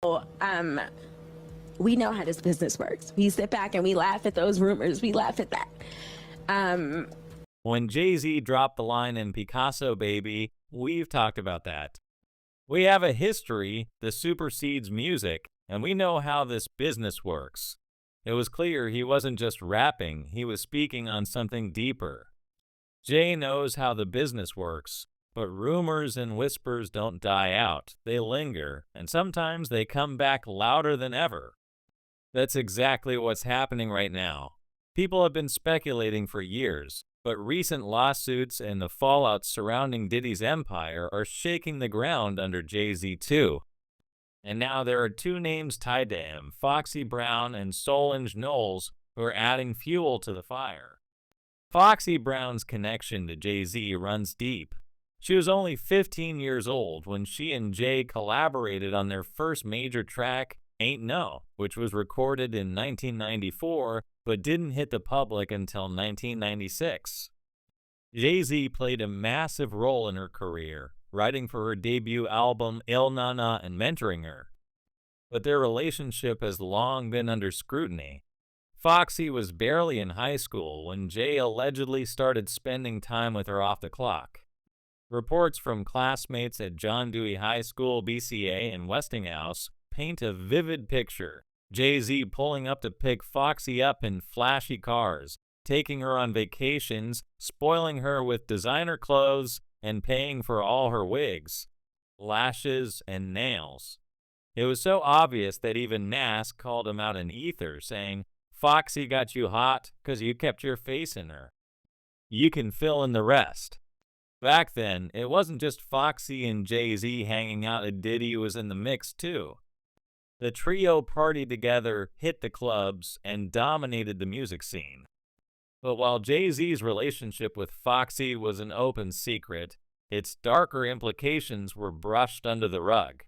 um, we know how this business works. We sit back and we laugh at those rumors. We laugh at that. Um, When Jay-Z dropped the line in Picasso Baby, we've talked about that. We have a history that supersedes music, and we know how this business works. It was clear he wasn't just rapping, he was speaking on something deeper. Jay knows how the business works, but rumors and whispers don't die out. They linger, and sometimes they come back louder than ever. That's exactly what's happening right now. People have been speculating for years, but recent lawsuits and the fallout surrounding Diddy's empire are shaking the ground under Jay-Z too. And now there are two names tied to him, Foxy Brown and Solange Knowles, who are adding fuel to the fire. Foxy Brown's connection to Jay-Z runs deep. She was only 15 years old when she and Jay collaborated on their first major track, Ain't No, which was recorded in 1994 but didn't hit the public until 1996. Jay-Z played a massive role in her career, writing for her debut album Il Nana and mentoring her. But their relationship has long been under scrutiny. Foxy was barely in high school when Jay allegedly started spending time with her off the clock. Reports from classmates at John Dewey High School, BCA, and Westinghouse paint a vivid picture. Jay-Z pulling up to pick Foxy up in flashy cars, taking her on vacations, spoiling her with designer clothes, and paying for all her wigs, lashes, and nails. It was so obvious that even Nas called him out in ether, saying, "Foxy got you hot 'cause you kept your face in her." You can fill in the rest. Back then, it wasn't just Foxy and Jay-Z hanging out, and Diddy was in the mix too. The trio partied together, hit the clubs, and dominated the music scene. But while Jay-Z's relationship with Foxy was an open secret, its darker implications were brushed under the rug.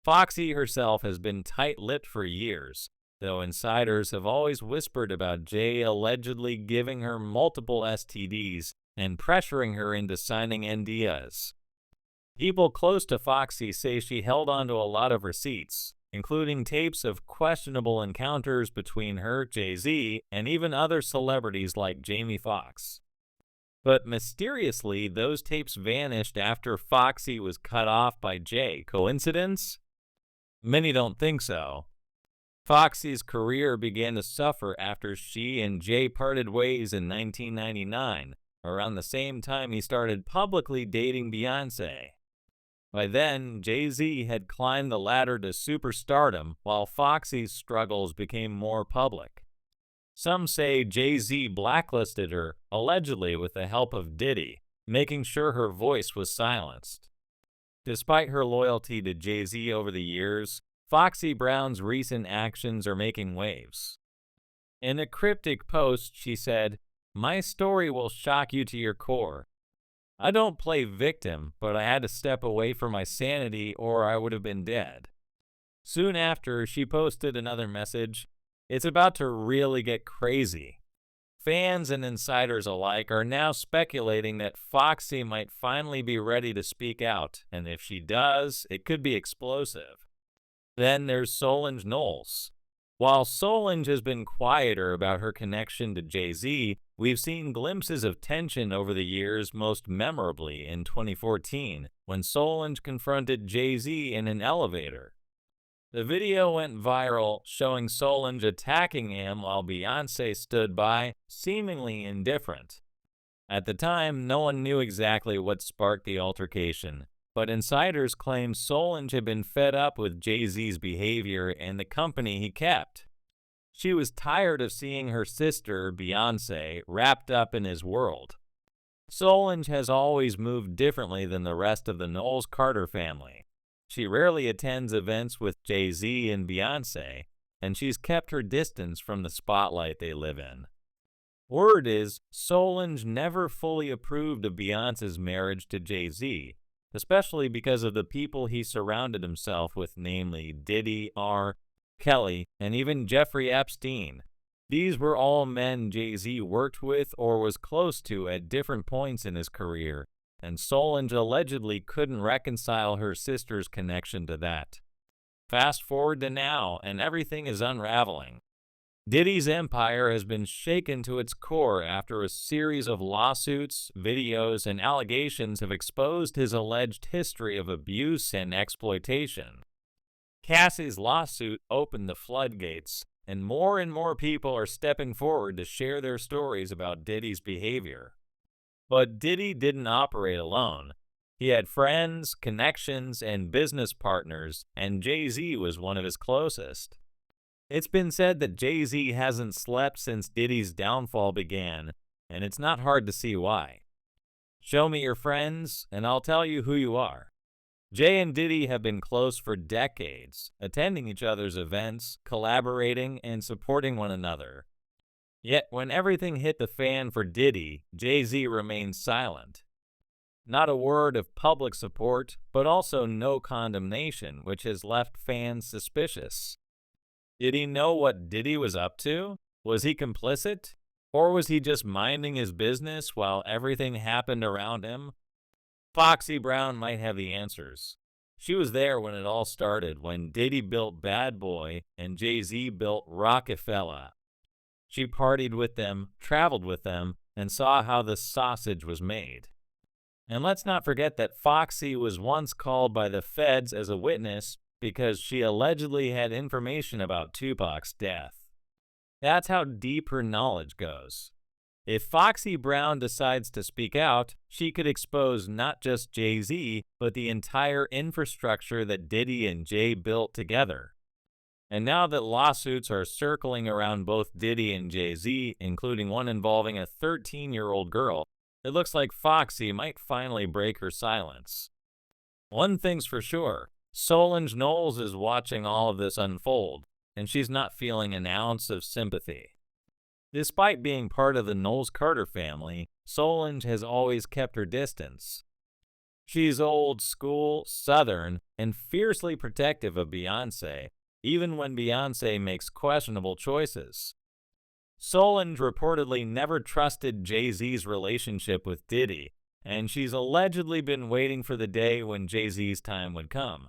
Foxy herself has been tight-lipped for years, though insiders have always whispered about Jay allegedly giving her multiple STDs and pressuring her into signing NDAs. People close to Foxy say she held onto a lot of receipts, including tapes of questionable encounters between her, Jay-Z, and even other celebrities like Jamie Foxx. But mysteriously, those tapes vanished after Foxy was cut off by Jay. Coincidence? Many don't think so. Foxy's career began to suffer after she and Jay parted ways in 1999, around the same time he started publicly dating Beyoncé. By then, Jay-Z had climbed the ladder to superstardom, while Foxy's struggles became more public. Some say Jay-Z blacklisted her, allegedly with the help of Diddy, making sure her voice was silenced. Despite her loyalty to Jay-Z over the years, Foxy Brown's recent actions are making waves. In a cryptic post, she said, "My story will shock you to your core. I don't play victim, but I had to step away from my sanity or I would have been dead." Soon after, she posted another message, "It's about to really get crazy." Fans and insiders alike are now speculating that Foxy might finally be ready to speak out, and if she does, it could be explosive. Then there's Solange Knowles. While Solange has been quieter about her connection to Jay-Z, we've seen glimpses of tension over the years, most memorably in 2014, when Solange confronted Jay-Z in an elevator. The video went viral, showing Solange attacking him while Beyoncé stood by, seemingly indifferent. At the time, no one knew exactly what sparked the altercation, but insiders claim Solange had been fed up with Jay-Z's behavior and the company he kept. She was tired of seeing her sister, Beyoncé, wrapped up in his world. Solange has always moved differently than the rest of the Knowles-Carter family. She rarely attends events with Jay-Z and Beyoncé, and she's kept her distance from the spotlight they live in. Word is, Solange never fully approved of Beyoncé's marriage to Jay-Z, especially because of the people he surrounded himself with, namely Diddy, R. Kelly, and even Jeffrey Epstein. These were all men Jay-Z worked with or was close to at different points in his career, and Solange allegedly couldn't reconcile her sister's connection to that. Fast forward to now, and everything is unraveling. Diddy's empire has been shaken to its core after a series of lawsuits, videos, and allegations have exposed his alleged history of abuse and exploitation. Cassie's lawsuit opened the floodgates, and more people are stepping forward to share their stories about Diddy's behavior. But Diddy didn't operate alone. He had friends, connections, and business partners, and Jay-Z was one of his closest. It's been said that Jay-Z hasn't slept since Diddy's downfall began, and it's not hard to see why. Show me your friends, and I'll tell you who you are. Jay and Diddy have been close for decades, attending each other's events, collaborating, and supporting one another. Yet when everything hit the fan for Diddy, Jay-Z remained silent. Not a word of public support, but also no condemnation, which has left fans suspicious. Did he know what Diddy was up to? Was he complicit? Or was he just minding his business while everything happened around him? Foxy Brown might have the answers. She was there when it all started, when Diddy built Bad Boy and Jay-Z built Rockefeller. She partied with them, traveled with them, and saw how the sausage was made. And let's not forget that Foxy was once called by the feds as a witness because she allegedly had information about Tupac's death. That's how deep her knowledge goes. If Foxy Brown decides to speak out, she could expose not just Jay-Z, but the entire infrastructure that Diddy and Jay built together. And now that lawsuits are circling around both Diddy and Jay-Z, including one involving a 13-year-old girl, it looks like Foxy might finally break her silence. One thing's for sure, Solange Knowles is watching all of this unfold, and she's not feeling an ounce of sympathy. Despite being part of the Knowles-Carter family, Solange has always kept her distance. She's old school, Southern, and fiercely protective of Beyoncé, even when Beyoncé makes questionable choices. Solange reportedly never trusted Jay-Z's relationship with Diddy, and she's allegedly been waiting for the day when Jay-Z's time would come.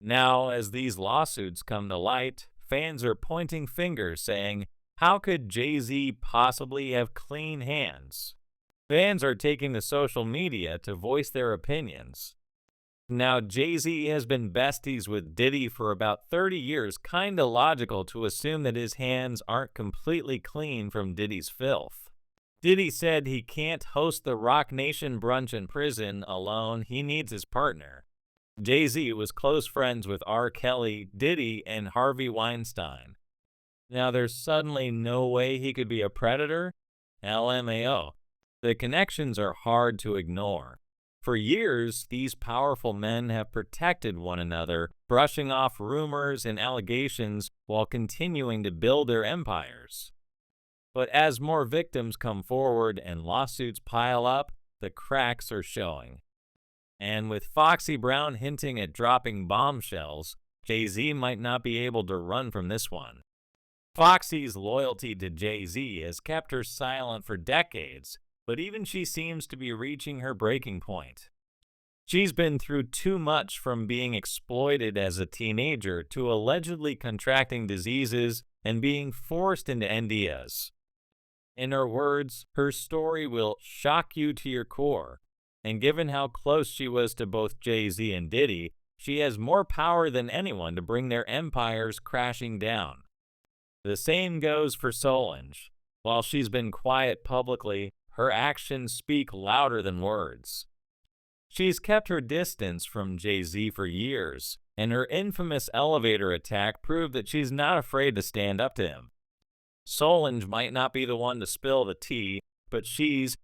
Now, as these lawsuits come to light, fans are pointing fingers saying, how could Jay-Z possibly have clean hands? Fans are taking to social media to voice their opinions. Now, Jay-Z has been besties with Diddy for about 30 years, kinda logical to assume that his hands aren't completely clean from Diddy's filth. Diddy said he can't host the Rock Nation brunch in prison alone, he needs his partner. Jay-Z was close friends with R. Kelly, Diddy, and Harvey Weinstein. Now there's suddenly no way he could be a predator? LMAO. The connections are hard to ignore. For years, these powerful men have protected one another, brushing off rumors and allegations while continuing to build their empires. But as more victims come forward and lawsuits pile up, the cracks are showing. And with Foxy Brown hinting at dropping bombshells, Jay-Z might not be able to run from this one. Foxy's loyalty to Jay-Z has kept her silent for decades, but even she seems to be reaching her breaking point. She's been through too much, from being exploited as a teenager to allegedly contracting diseases and being forced into NDAs. In her words, her story will shock you to your core, and given how close she was to both Jay-Z and Diddy, she has more power than anyone to bring their empires crashing down. The same goes for Solange. While she's been quiet publicly, her actions speak louder than words. She's kept her distance from Jay-Z for years, and her infamous elevator attack proved that she's not afraid to stand up to him. Solange might not be the one to spill the tea, but she's